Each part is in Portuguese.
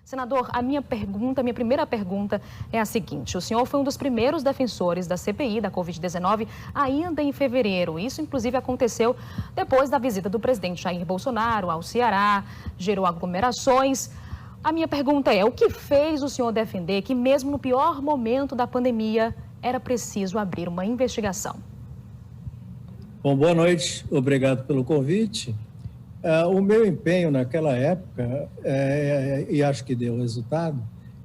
Senador, minha primeira pergunta é a seguinte: o senhor foi um dos primeiros defensores da CPI da Covid-19 ainda em fevereiro. Isso, inclusive, aconteceu depois da visita do presidente Jair Bolsonaro ao Ceará, gerou aglomerações. A minha pergunta é: o que fez o senhor defender que, mesmo no pior momento da pandemia, era preciso abrir uma investigação? Bom, boa noite, obrigado pelo convite. O meu empenho naquela época, e acho que deu resultado,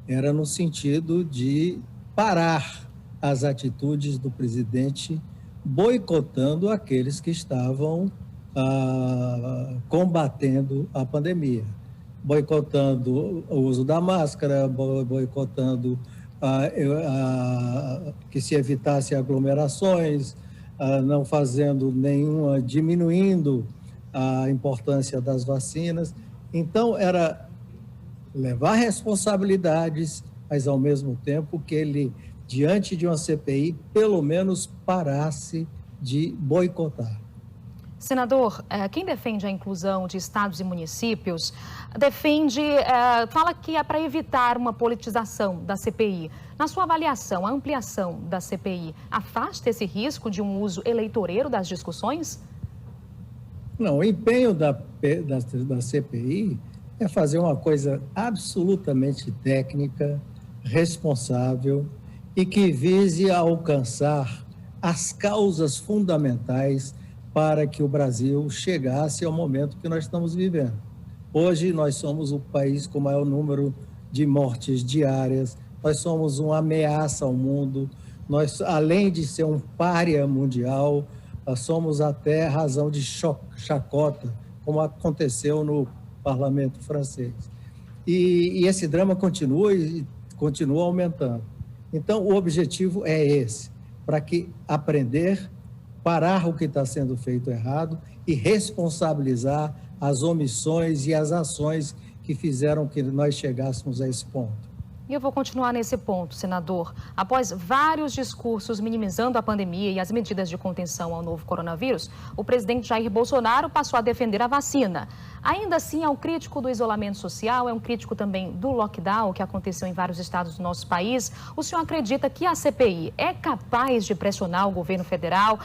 era no sentido de parar as atitudes do presidente boicotando aqueles que estavam combatendo a pandemia, boicotando o uso da máscara, boicotando que se evitasse aglomerações, não fazendo nenhuma, diminuindo a importância das vacinas. Então, era levar responsabilidades, mas, ao mesmo tempo, que ele, diante de uma CPI, pelo menos parasse de boicotar. Senador, quem defende a inclusão de estados e municípios fala que é para evitar uma politização da CPI. Na sua avaliação, a ampliação da CPI afasta esse risco de um uso eleitoreiro das discussões? Não, o empenho da CPI é fazer uma coisa absolutamente técnica, responsável e que vise alcançar as causas fundamentais para que o Brasil chegasse ao momento que nós estamos vivendo. Hoje nós somos o país com o maior número de mortes diárias, nós somos uma ameaça ao mundo, nós, além de ser um pária mundial, somos até razão de chacota, como aconteceu no parlamento francês. E esse drama continua e continua aumentando. Então, o objetivo é esse, para que aprender, parar o que está sendo feito errado e responsabilizar as omissões e as ações que fizeram que nós chegássemos a esse ponto. E eu vou continuar nesse ponto, senador. Após vários discursos minimizando a pandemia e as medidas de contenção ao novo coronavírus, o presidente Jair Bolsonaro passou a defender a vacina. Ainda assim, é um crítico do isolamento social, é um crítico também do lockdown que aconteceu em vários estados do nosso país. O senhor acredita que a CPI é capaz de pressionar o governo federal,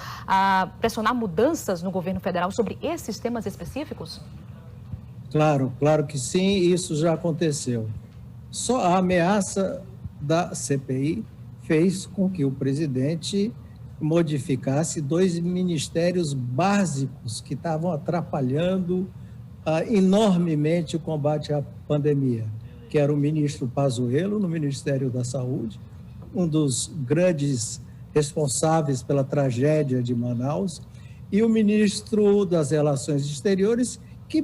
pressionar mudanças no governo federal sobre esses temas específicos? Claro que sim, isso já aconteceu. Só a ameaça da CPI fez com que o presidente modificasse 2 ministérios básicos que estavam atrapalhando enormemente o combate à pandemia, que era o ministro Pazuello, no Ministério da Saúde, um dos grandes responsáveis pela tragédia de Manaus, e o ministro das Relações Exteriores, que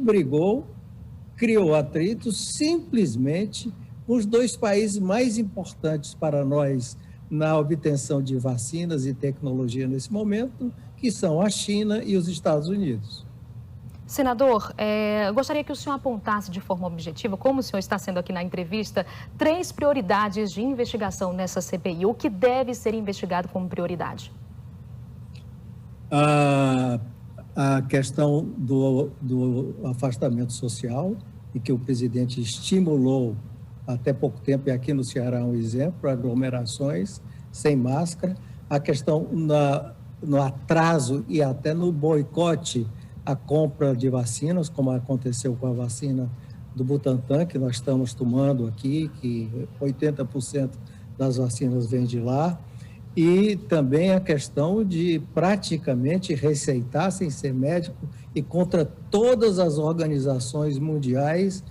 criou atritos simplesmente os 2 países mais importantes para nós na obtenção de vacinas e tecnologia nesse momento, que são a China e os Estados Unidos. Senador, eu gostaria que o senhor apontasse de forma objetiva, como o senhor está sendo aqui na entrevista, 3 prioridades de investigação nessa CPI. O que deve ser investigado como prioridade? A questão do afastamento social, e que o presidente estimulou até pouco tempo, e aqui no Ceará um exemplo, aglomerações sem máscara, a questão no atraso e até no boicote à compra de vacinas, como aconteceu com a vacina do Butantan, que nós estamos tomando aqui, que 80% das vacinas vêm de lá, e também a questão de praticamente receitar sem ser médico e contra todas as organizações mundiais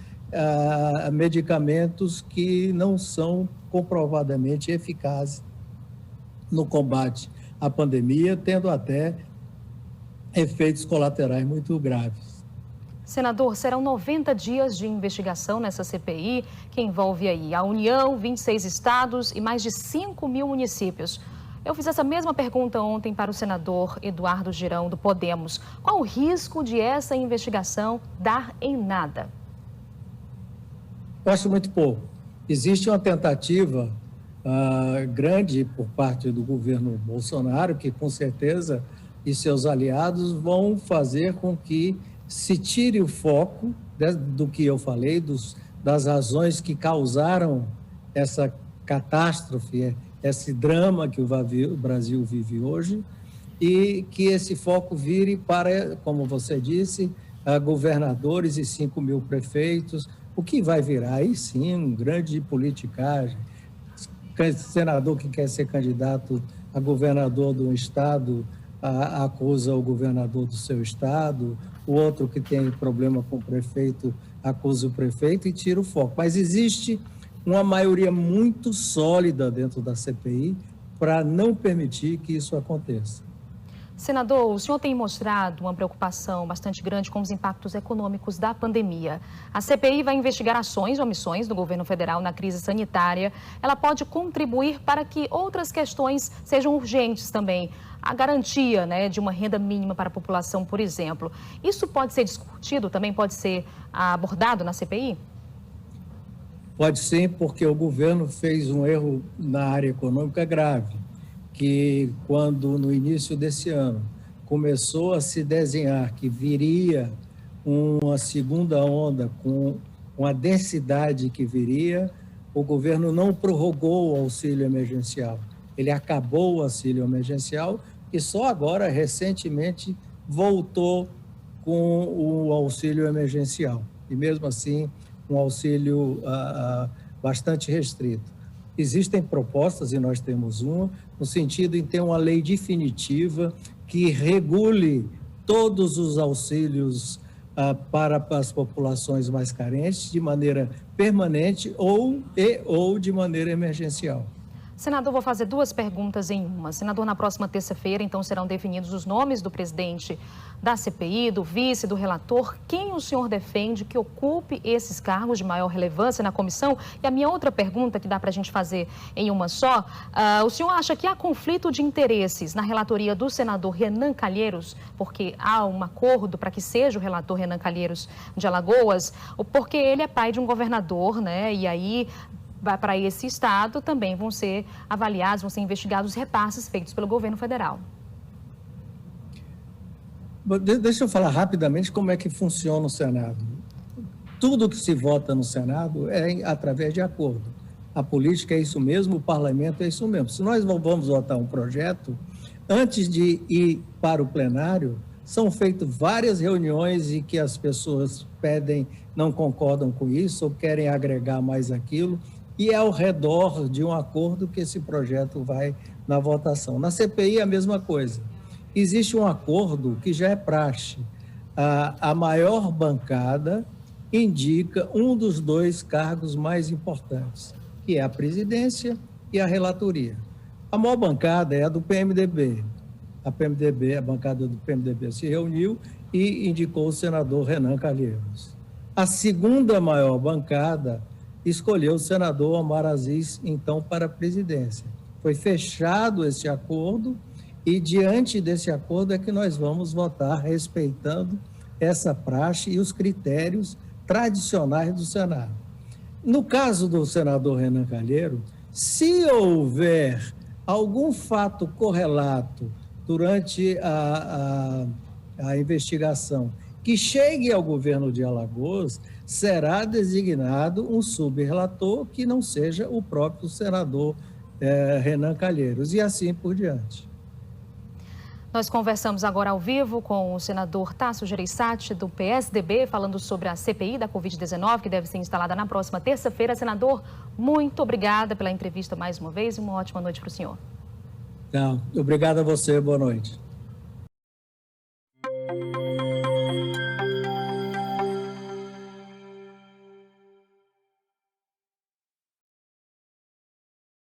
medicamentos que não são comprovadamente eficazes no combate à pandemia, tendo até efeitos colaterais muito graves. Senador, serão 90 dias de investigação nessa CPI, que envolve aí a União, 26 estados e mais de 5 mil municípios. Eu fiz essa mesma pergunta ontem para o senador Eduardo Girão, do Podemos. Qual o risco de essa investigação dar em nada? Eu acho muito pouco. Existe uma tentativa grande por parte do governo Bolsonaro, que com certeza e seus aliados vão fazer com que se tire o foco do que eu falei, das razões que causaram essa catástrofe, esse drama que o Brasil vive hoje, e que esse foco vire para, como você disse, governadores e 5 mil prefeitos, o que vai virar aí sim um grande politicagem. Senador que quer ser candidato a governador de um estado acusa o governador do seu estado, o outro que tem problema com o prefeito acusa o prefeito e tira o foco. Mas existe uma maioria muito sólida dentro da CPI para não permitir que isso aconteça. Senador, o senhor tem mostrado uma preocupação bastante grande com os impactos econômicos da pandemia. A CPI vai investigar ações ou omissões do governo federal na crise sanitária. Ela pode contribuir para que outras questões sejam urgentes também. A garantia, né, de uma renda mínima para a população, por exemplo. Isso pode ser discutido, também pode ser abordado na CPI? Pode sim, porque o governo fez um erro na área econômica grave, que quando no início desse ano começou a se desenhar que viria uma segunda onda com uma densidade que viria, o governo não prorrogou o auxílio emergencial. Ele acabou o auxílio emergencial e só agora, recentemente, voltou com o auxílio emergencial. E mesmo assim, um auxílio bastante restrito. Existem propostas, e nós temos uma, no sentido de ter uma lei definitiva que regule todos os auxílios para as populações mais carentes de maneira permanente ou de maneira emergencial. Senador, vou fazer 2 perguntas em uma. Senador, na próxima terça-feira, então, serão definidos os nomes do presidente da CPI, do vice, do relator. Quem o senhor defende que ocupe esses cargos de maior relevância na comissão? E a minha outra pergunta, que dá para a gente fazer em uma só, o senhor acha que há conflito de interesses na relatoria do senador Renan Calheiros, porque há um acordo para que seja o relator Renan Calheiros de Alagoas, ou porque ele é pai de um governador, né? E aí, para esse estado, também vão ser avaliados, vão ser investigados os repasses feitos pelo governo federal. Deixa eu falar rapidamente como é que funciona o Senado. Tudo que se vota no Senado é através de acordo. A política é isso mesmo, o parlamento é isso mesmo. Se nós vamos votar um projeto, antes de ir para o plenário, são feitas várias reuniões em que as pessoas pedem, não concordam com isso ou querem agregar mais aquilo, e é ao redor de um acordo que esse projeto vai na votação. Na CPI é a mesma coisa. Existe um acordo que já é praxe. A maior bancada indica um dos 2 cargos mais importantes, que é a presidência e a relatoria. A maior bancada é a do PMDB. A bancada do PMDB se reuniu e indicou o senador Renan Calheiros. A segunda maior bancada escolheu o senador Omar Aziz, então, para a presidência. Foi fechado esse acordo e, diante desse acordo, é que nós vamos votar respeitando essa praxe e os critérios tradicionais do Senado. No caso do senador Renan Calheiros, se houver algum fato correlato durante a investigação que chegue ao governo de Alagoas, será designado um subrelator que não seja o próprio senador Renan Calheiros, e assim por diante. Nós conversamos agora ao vivo com o senador Tasso Gereissati, do PSDB, falando sobre a CPI da Covid-19, que deve ser instalada na próxima terça-feira. Senador, muito obrigada pela entrevista mais uma vez e uma ótima noite para o senhor. Obrigado a você, boa noite.